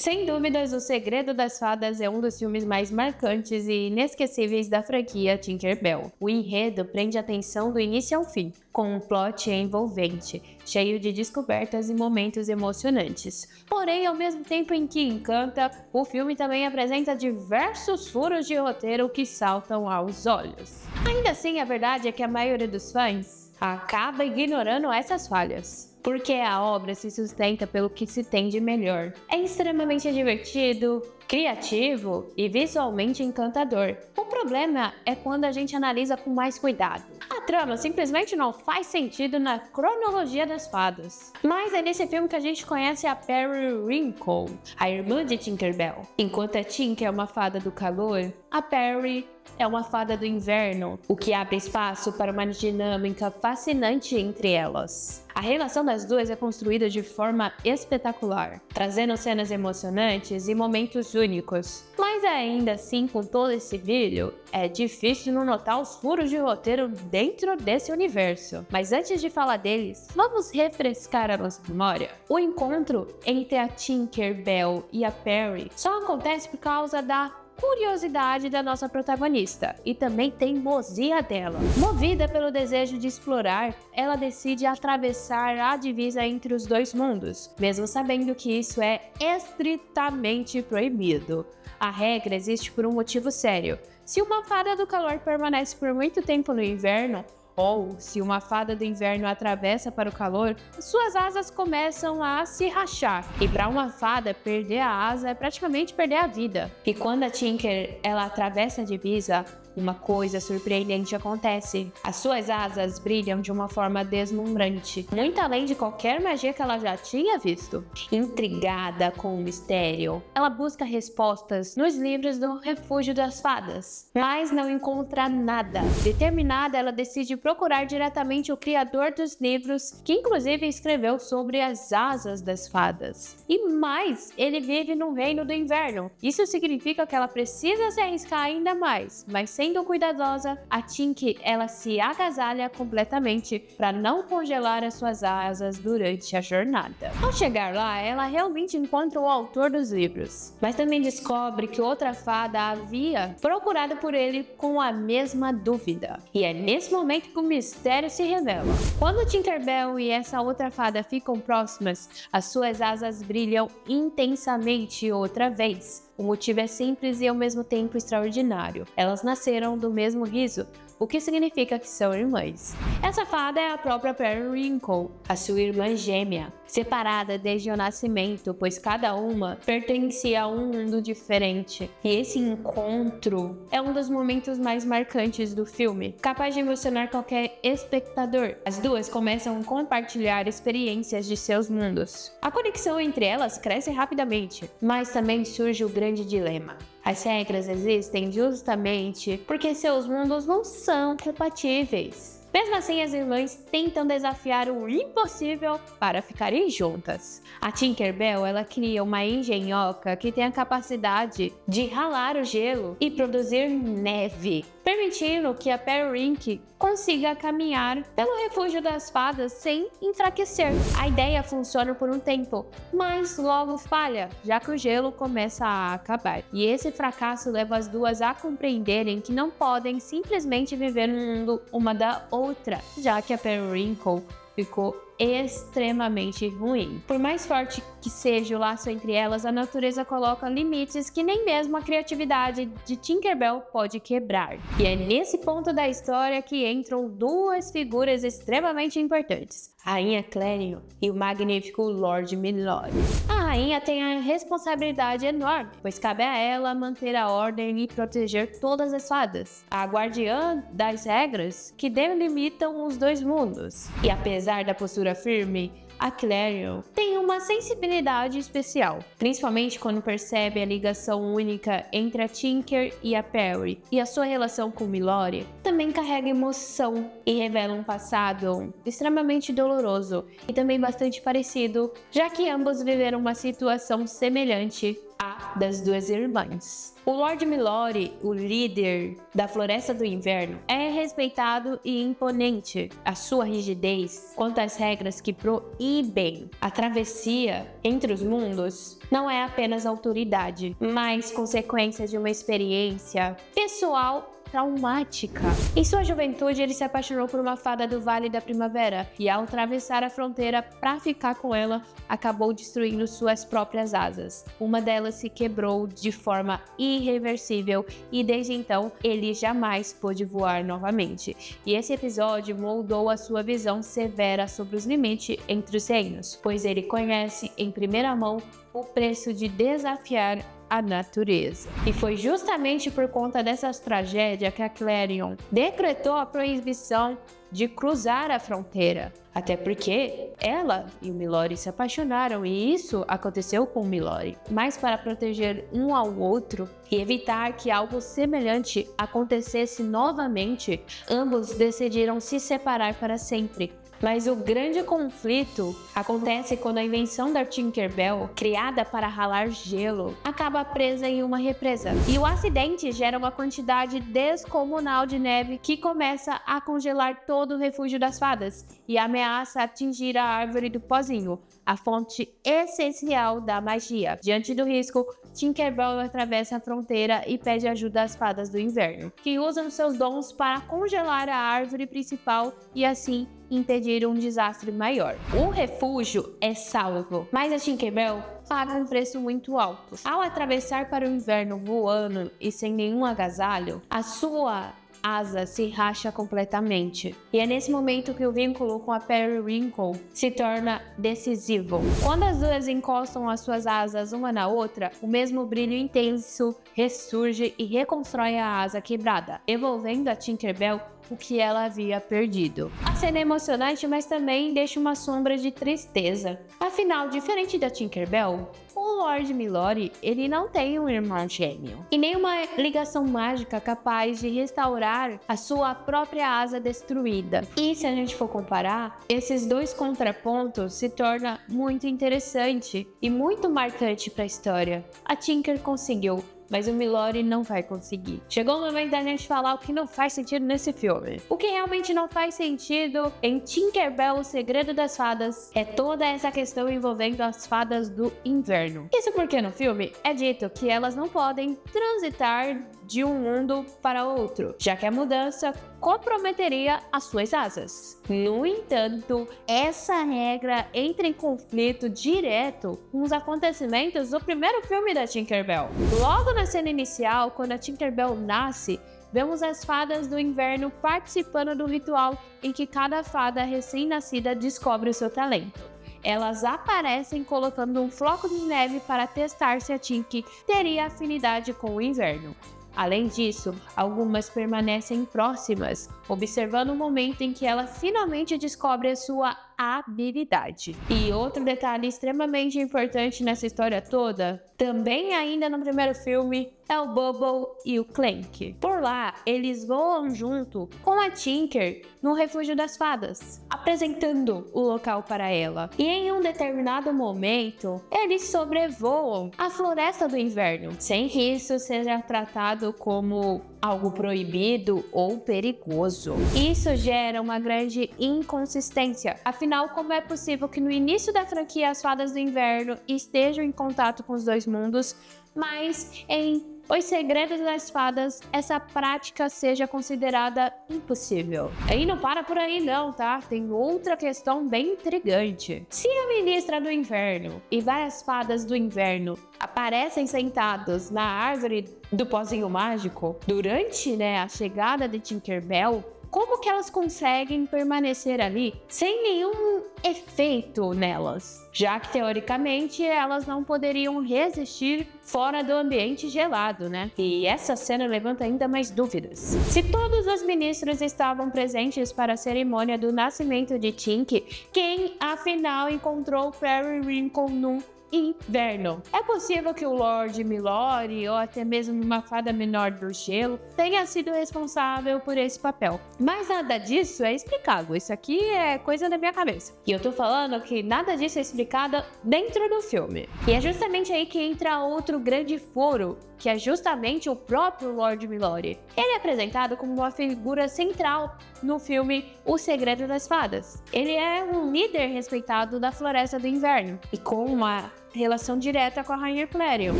Sem dúvidas, O Segredo das Fadas é um dos filmes mais marcantes e inesquecíveis da franquia Tinkerbell. O enredo prende a atenção do início ao fim, com um plot envolvente, cheio de descobertas e momentos emocionantes. Porém, ao mesmo tempo em que encanta, o filme também apresenta diversos furos de roteiro que saltam aos olhos. Ainda assim, a verdade é que a maioria dos fãs acaba ignorando essas falhas, porque a obra se sustenta pelo que se tem de melhor. É extremamente divertido, criativo e visualmente encantador. O problema é quando a gente analisa com mais cuidado. A trama simplesmente não faz sentido na cronologia das fadas. Mas é nesse filme que a gente conhece a Periwinkle, a irmã de Tinkerbell. Enquanto a Tinker é uma fada do calor, a Perry é uma fada do inverno, o que abre espaço para uma dinâmica fascinante entre elas. A relação das duas é construída de forma espetacular, trazendo cenas emocionantes e momentos únicos. Mas ainda assim, com todo esse brilho, é difícil não notar os furos de roteiro dentro desse universo. Mas antes de falar deles, vamos refrescar a nossa memória. O encontro entre a Tinkerbell e a Perry só acontece por causa da curiosidade da nossa protagonista e também teimosia dela. Movida pelo desejo de explorar, ela decide atravessar a divisa entre os dois mundos, mesmo sabendo que isso é estritamente proibido. A regra existe por um motivo sério. Se uma fada do calor permanece por muito tempo no inverno, ou se uma fada do inverno atravessa para o calor, suas asas começam a se rachar. E para uma fada, perder a asa é praticamente perder a vida. E quando a Tinker ela atravessa a divisa, uma coisa surpreendente acontece. As suas asas brilham de uma forma deslumbrante, muito além de qualquer magia que ela já tinha visto. Intrigada com o mistério, ela busca respostas nos livros do Refúgio das Fadas, mas não encontra nada. Determinada, ela decide procurar diretamente o criador dos livros, que inclusive escreveu sobre as asas das fadas. E mais, ele vive no reino do inverno. Isso significa que ela precisa se arriscar ainda mais, mas sendo cuidadosa, a Tinky ela se agasalha completamente para não congelar as suas asas durante a jornada. Ao chegar lá, ela realmente encontra o autor dos livros, mas também descobre que outra fada havia procurado por ele com a mesma dúvida. E é nesse momento que o mistério se revela. Quando Tinkerbell e essa outra fada ficam próximas, as suas asas brilham intensamente outra vez. O motivo é simples e ao mesmo tempo extraordinário. Elas nasceram do mesmo riso, o que significa que são irmãs. Essa fada é a própria Periwinkle, a sua irmã gêmea, separada desde o nascimento, pois cada uma pertencia a um mundo diferente. E esse encontro é um dos momentos mais marcantes do filme, capaz de emocionar qualquer espectador. As duas começam a compartilhar experiências de seus mundos. A conexão entre elas cresce rapidamente, mas também surge o grande dilema. As regras existem justamente porque seus mundos não são compatíveis. Mesmo assim, as irmãs tentam desafiar o impossível para ficarem juntas. A Tinkerbell, ela cria uma engenhoca que tem a capacidade de ralar o gelo e produzir neve, permitindo que a Periwinkle consiga caminhar pelo refúgio das fadas sem enfraquecer. A ideia funciona por um tempo, mas logo falha, já que o gelo começa a acabar. E esse fracasso leva as duas a compreenderem que não podem simplesmente viver no mundo uma da outra, já que a Periwinkle ficou extremamente ruim. Por mais forte que seja o laço entre elas, a natureza coloca limites que nem mesmo a criatividade de Tinkerbell pode quebrar. E é nesse ponto da história que entram duas figuras extremamente importantes, a Rainha Clarion e o magnífico Lord Milord. A rainha tem a responsabilidade enorme, pois cabe a ela manter a ordem e proteger todas as fadas, a guardiã das regras que delimitam os dois mundos. E apesar da postura firme, a Clarion tem uma sensibilidade especial, principalmente quando percebe a ligação única entre a Tinker e a Perry, e a sua relação com Milord também carrega emoção e revela um passado extremamente doloroso e também bastante parecido, já que ambos viveram uma situação semelhante a das duas irmãs. O Lord Milori, o líder da Floresta do Inverno, é respeitado e imponente. A sua rigidez quanto às regras que proíbem a travessia entre os mundos não é apenas autoridade, mas consequência de uma experiência pessoal traumática. Em sua juventude, ele se apaixonou por uma fada do Vale da Primavera e, ao atravessar a fronteira para ficar com ela, acabou destruindo suas próprias asas. Uma delas se quebrou de forma irreversível e, desde então, ele jamais pôde voar novamente. E esse episódio moldou a sua visão severa sobre os limites entre os reinos, pois ele conhece em primeira mão o preço de desafiar a natureza. E foi justamente por conta dessas tragédias que a Clarion decretou a proibição de cruzar a fronteira. Até porque ela e o Milori se apaixonaram e isso aconteceu com o Milori. Mas para proteger um ao outro e evitar que algo semelhante acontecesse novamente, ambos decidiram se separar para sempre. Mas o grande conflito acontece quando a invenção da Tinkerbell, criada para ralar gelo, acaba presa em uma represa. E o acidente gera uma quantidade descomunal de neve que começa a congelar todo o refúgio das fadas e ameaça atingir a árvore do pozinho, a fonte essencial da magia. Diante do risco, Tinkerbell atravessa a fronteira e pede ajuda às fadas do inverno, que usam seus dons para congelar a árvore principal e assim impedir um desastre maior. O refúgio é salvo, mas a Tinkerbell paga um preço muito alto. Ao atravessar para o inverno voando e sem nenhum agasalho, a sua asa se racha completamente. E é nesse momento que o vínculo com a Periwinkle se torna decisivo. Quando as duas encostam as suas asas uma na outra, o mesmo brilho intenso ressurge e reconstrói a asa quebrada, devolvendo a Tinkerbell o que ela havia perdido. A cena é emocionante, mas também deixa uma sombra de tristeza. Afinal, diferente da Tinkerbell, o Lord Milori, ele não tem um irmão gêmeo e nem uma ligação mágica capaz de restaurar a sua própria asa destruída. E se a gente for comparar, esses dois contrapontos se torna muito interessante e muito marcante para a história. A Tinker conseguiu, mas o Milori não vai conseguir. Chegou o momento da gente falar o que não faz sentido nesse filme. O que realmente não faz sentido em Tinkerbell, o Segredo das Fadas, é toda essa questão envolvendo as fadas do inverno. Isso porque no filme é dito que elas não podem transitar de um mundo para outro, já que a mudança comprometeria as suas asas. No entanto, essa regra entra em conflito direto com os acontecimentos do primeiro filme da Tinkerbell. Logo na cena inicial, quando a Tinkerbell nasce, vemos as fadas do inverno participando do ritual em que cada fada recém-nascida descobre o seu talento. Elas aparecem colocando um floco de neve para testar se a Tinky teria afinidade com o inverno. Além disso, algumas permanecem próximas, observando o momento em que ela finalmente descobre a sua habilidade. E outro detalhe extremamente importante nessa história toda, também ainda no primeiro filme, é o Bubble e o Clank. Por lá, eles voam junto com a Tinker no Refúgio das Fadas, apresentando o local para ela. E em um determinado momento, eles sobrevoam a Floresta do Inverno, sem que isso seja tratado como algo proibido ou perigoso. Isso gera uma grande inconsistência. Afinal, como é possível que no início da franquia as Fadas do Inverno estejam em contato com os dois mundos, mas em Os Segredos das Fadas essa prática seja considerada impossível? E não para por aí não, tá? Tem outra questão bem intrigante. Se a Ministra do Inverno e várias Fadas do Inverno aparecem sentados na árvore do pozinho mágico durante, a chegada de Tinkerbell, como que elas conseguem permanecer ali sem nenhum efeito nelas? Já que, teoricamente, elas não poderiam resistir fora do ambiente gelado, E essa cena levanta ainda mais dúvidas. Se todos os ministros estavam presentes para a cerimônia do nascimento de Tinky, quem, afinal, encontrou Periwinkle num inverno. É possível que o Lord Milori, ou até mesmo uma fada menor do gelo, tenha sido responsável por esse papel. Mas nada disso é explicado, isso aqui é coisa da minha cabeça. E eu tô falando que nada disso é explicado dentro do filme. E é justamente aí que entra outro grande furo, que é justamente o próprio Lord Milori. Ele é apresentado como uma figura central no filme O Segredo das Fadas. Ele é um líder respeitado da Floresta do Inverno e com uma relação direta com a Rainha Clérion.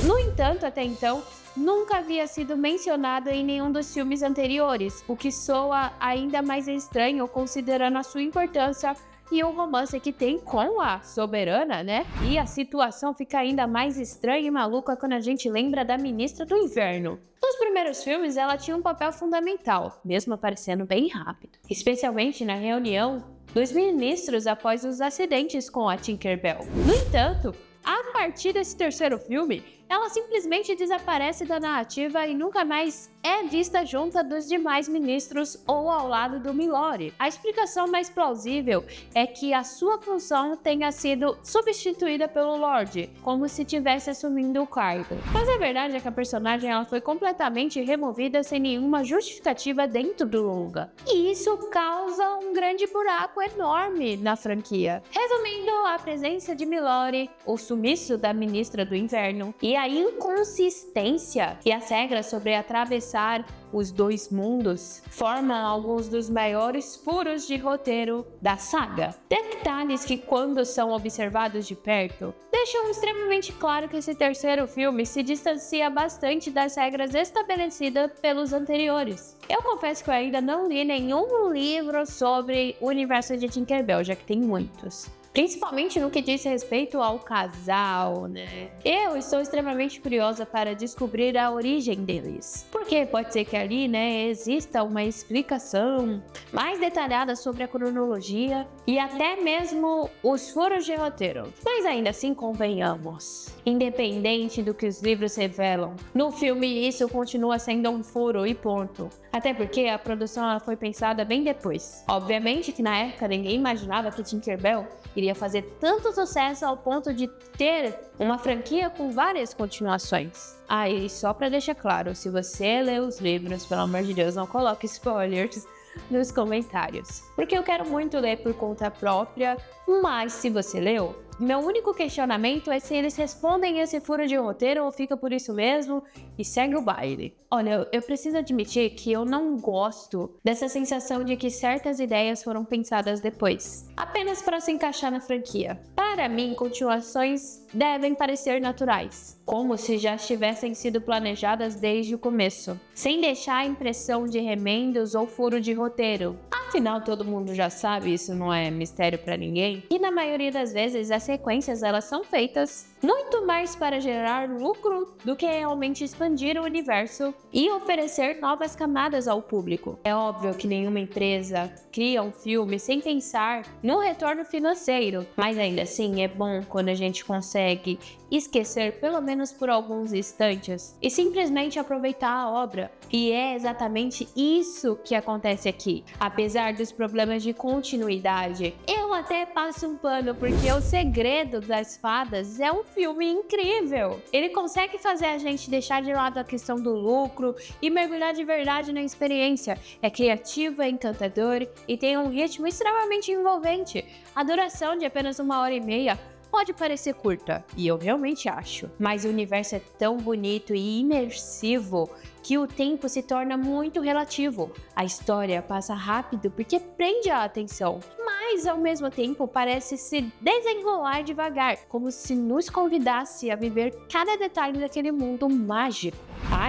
No entanto, até então, nunca havia sido mencionado em nenhum dos filmes anteriores, o que soa ainda mais estranho considerando a sua importância e o romance que tem com a soberana, né? E a situação fica ainda mais estranha e maluca quando a gente lembra da Ministra do Inverno. Nos primeiros filmes, ela tinha um papel fundamental, mesmo aparecendo bem rápido, especialmente na reunião dos ministros após os acidentes com a Tinkerbell. No entanto, a partir desse terceiro filme, ela simplesmente desaparece da narrativa e nunca mais é vista junto dos demais ministros ou ao lado do Milori. A explicação mais plausível é que a sua função tenha sido substituída pelo Lorde, como se tivesse assumindo o cargo. Mas a verdade é que a personagem ela foi completamente removida sem nenhuma justificativa dentro do longa. E isso causa um grande buraco enorme na franquia. Resumindo, a presença de Milori, o sumiço da Ministra do Inverno e a inconsistência e as regras sobre atravessar os dois mundos formam alguns dos maiores furos de roteiro da saga. Detalhes que, quando são observados de perto, deixam extremamente claro que esse terceiro filme se distancia bastante das regras estabelecidas pelos anteriores. Eu confesso que eu ainda não li nenhum livro sobre o universo de Tinkerbell, já que tem muitos. Principalmente no que diz respeito ao casal, né? Eu estou extremamente curiosa para descobrir a origem deles. Porque pode ser que ali, né, exista uma explicação mais detalhada sobre a cronologia e até mesmo os furos de roteiro. Mas ainda assim, convenhamos, independente do que os livros revelam, no filme isso continua sendo um furo e ponto. Até porque a produção ela foi pensada bem depois. Obviamente que na época ninguém imaginava que Tinkerbell iria fazer tanto sucesso ao ponto de ter uma franquia com várias continuações. E só pra deixar claro, se você lê os livros, pelo amor de Deus, não coloque spoilers nos comentários, porque eu quero muito ler por conta própria, mas se você leu, meu único questionamento é se eles respondem esse furo de roteiro ou fica por isso mesmo e segue o baile. Olha, eu preciso admitir que eu não gosto dessa sensação de que certas ideias foram pensadas depois, apenas para se encaixar na franquia. Para mim, continuações devem parecer naturais, como se já tivessem sido planejadas desde o começo, sem deixar a impressão de remendos ou furo de roteiro. Afinal, todo mundo já sabe, isso não é mistério para ninguém, e na maioria das vezes as sequências elas são feitas muito mais para gerar lucro do que realmente expandir o universo e oferecer novas camadas ao público. É óbvio que nenhuma empresa cria um filme sem pensar no retorno financeiro, mas ainda assim é bom quando a gente consegue esquecer pelo menos por alguns instantes e simplesmente aproveitar a obra. E é exatamente isso que acontece aqui. Apesar dos problemas de continuidade, eu até passo um pano porque O Segredo das Fadas é um filme incrível. Ele consegue fazer a gente deixar de lado a questão do lucro e mergulhar de verdade na experiência. É criativo, é encantador e tem um ritmo extremamente envolvente. A duração de apenas 1h30 pode parecer curta, e eu realmente acho, mas o universo é tão bonito e imersivo que o tempo se torna muito relativo. A história passa rápido porque prende a atenção, mas ao mesmo tempo parece se desenrolar devagar, como se nos convidasse a viver cada detalhe daquele mundo mágico.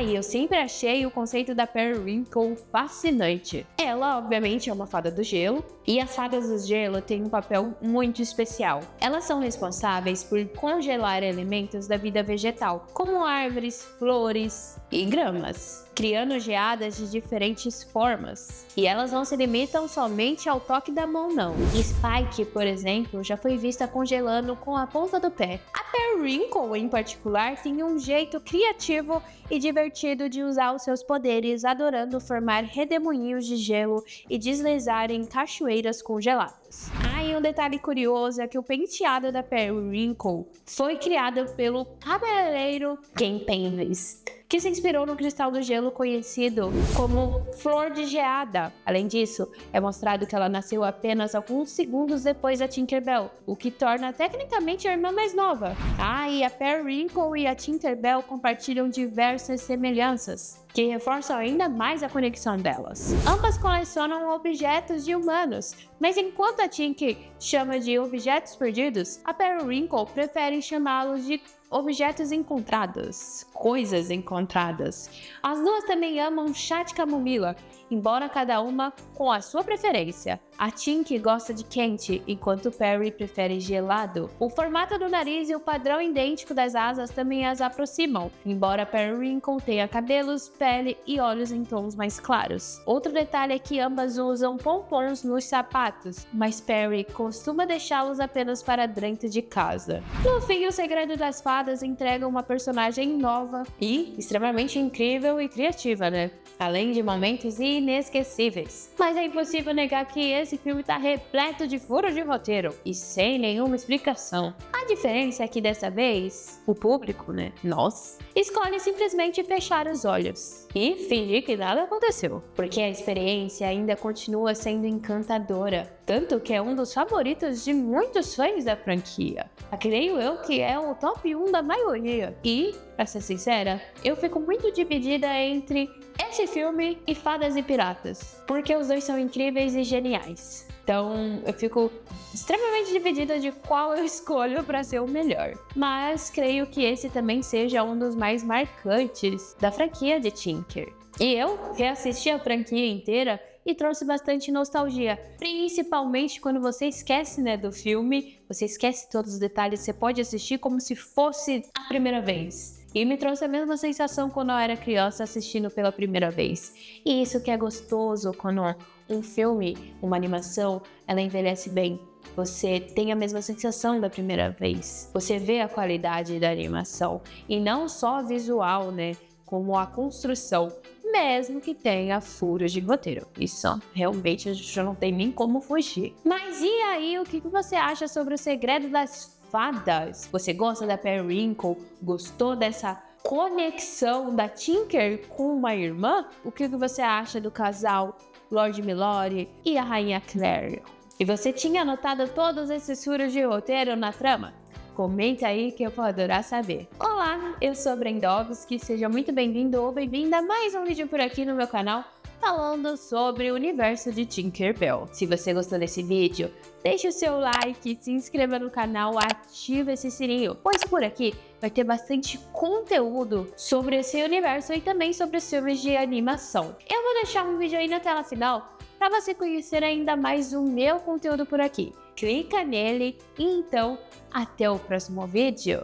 E eu sempre achei o conceito da Periwinkle fascinante. Ela, obviamente, é uma fada do gelo, e as fadas do gelo têm um papel muito especial. Elas são responsáveis por congelar elementos da vida vegetal, como árvores, flores e gramas, criando geadas de diferentes formas. E elas não se limitam somente ao toque da mão, não. Spike, por exemplo, já foi vista congelando com a ponta do pé. A Periwinkle, em particular, tem um jeito criativo e divertido de usar os seus poderes, adorando formar redemoinhos de gelo e deslizar em cachoeiras congeladas. Ah, e um detalhe curioso é que o penteado da Periwinkle foi criado pelo cabeleireiro Ken Penvis, que se inspirou no cristal do gelo conhecido como Flor de Geada. Além disso, é mostrado que ela nasceu apenas alguns segundos depois da Tinkerbell, o que torna tecnicamente a irmã mais nova. Ah, e a Periwinkle e a Tinkerbell compartilham diversas semelhanças, que reforçam ainda mais a conexão delas. Ambas colecionam objetos de humanos, mas enquanto a Tinky chama de objetos perdidos, a Periwinkle prefere chamá-los de objetos encontrados, coisas encontradas. As duas também amam chá de camomila, embora cada uma com a sua preferência. A Tinky gosta de quente, enquanto Perry prefere gelado. O formato do nariz e o padrão idêntico das asas também as aproximam, embora Periwinkle tenha cabelos, pele e olhos em tons mais claros. Outro detalhe é que ambas usam pompons nos sapatos, mas Perry costuma deixá-los apenas para dentro de casa. No fim, o Segredo das Fadas entrega uma personagem nova e extremamente incrível e criativa, né? Além de momentos inesquecíveis. Mas é impossível negar que esse filme tá repleto de furos de roteiro e sem nenhuma explicação. A diferença é que dessa vez, o público, né, nós, escolhe simplesmente fechar os olhos e fingir que nada aconteceu, porque a experiência ainda continua sendo encantadora, tanto que é um dos favoritos de muitos fãs da franquia. Creio eu que é o top 1 da maioria. E, pra ser sincera, eu fico muito dividida entre esse filme e Fadas e Piratas, porque os dois são incríveis e geniais. Então, eu fico extremamente dividida de qual eu escolho para ser o melhor. Mas creio que esse também seja um dos mais marcantes da franquia de Tinker. E eu reassisti a franquia inteira e trouxe bastante nostalgia, principalmente quando você esquece, né, do filme, você esquece todos os detalhes, você pode assistir como se fosse a primeira vez. E me trouxe a mesma sensação quando eu era criança assistindo pela primeira vez. E isso que é gostoso quando um filme, uma animação, ela envelhece bem. Você tem a mesma sensação da primeira vez. Você vê a qualidade da animação. E não só visual, né? Como a construção, mesmo que tenha furos de roteiro. Isso realmente a gente não tem nem como fugir. Mas e aí, o que você acha sobre o Segredo das Fadas? Você gosta da Periwinkle? Gostou dessa conexão da Tinker com uma irmã? O que você acha do casal Lord Milord e a Rainha Claire? E você tinha anotado todos esses furos de roteiro na trama? Comenta aí que eu vou adorar saber. Olá, eu sou Brendovski, seja muito bem-vindo ou bem-vinda a mais um vídeo por aqui no meu canal falando sobre o universo de Tinkerbell. Se você gostou desse vídeo, deixe o seu like, se inscreva no canal, ative esse sininho, pois por aqui vai ter bastante conteúdo sobre esse universo e também sobre os filmes de animação. Eu vou deixar um vídeo aí na tela final para você conhecer ainda mais o meu conteúdo por aqui. Clica nele e então até o próximo vídeo.